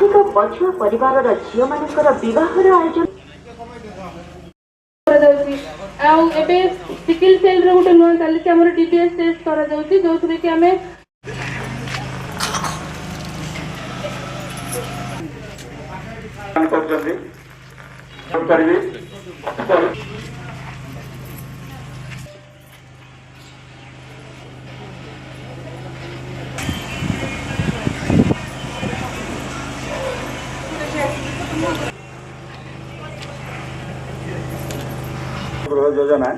पछुआ परिवार झील मानकर बहर आयोजन सिकिल सेल गोटे नुआ चली डीबीएस टेस्ट करा जो कि आम गृह योजना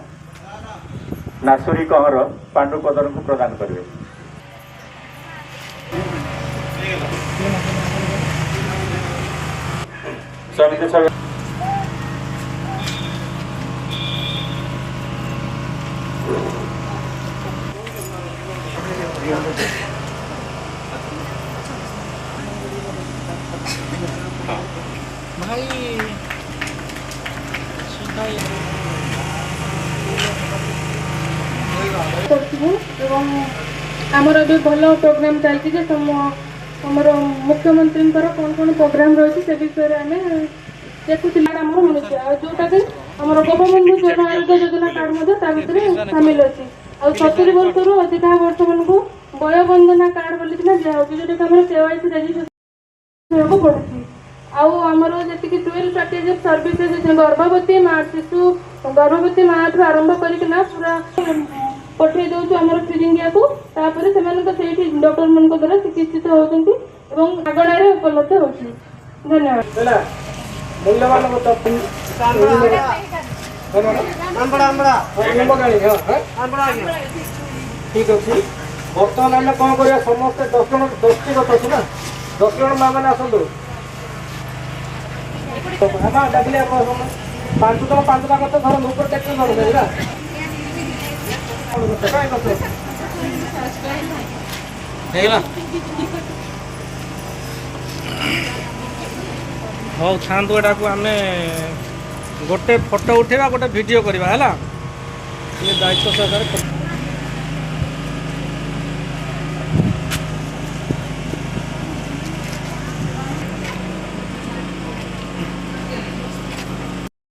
नासुरी कहर पांडु पदर को प्रदान करेंगे। समिति सब आमर भी भल प्रोग्राम चलती आमर मुख्यमंत्री कौन कौन प्रोग्राम रही से विषय में आम देखुम मिलूँ जोटा कि आम गोपबंधु आरोग्य योजना कार्ड भर सामिल अच्छी आ 70 वर्ष रु अधिक वर्ष मान वयोबंधना कार्ड बोली दिखाई जोटा कि केवाईसी रजिस्ट्रेशन पड़ुଛି आमर जी 12 पैकेज ऑफ सर्विसेज गर्भवती माँ शिशु गर्भवती माँ ठू आरंभ करना पूरा पठे दौर आम फ्री इंडिया को से डॉक्टर मान द्वारा चिकित्सित होती मागणार उपलब्ध हो। धन्यवाद। ठीक अच्छे बर्तमान आम कौन कर समस्ते 10 जन 10 अच्छी ना 10 जन माँ मैंने आसतु डाकिले 5 जन 5 टा करते धर ऊपर टेक्टर धर हौ छांतु एटा को आमे गोटे फोटो उठेबा गोटे वीडियो करबा हला ये दायित्व सहकारे।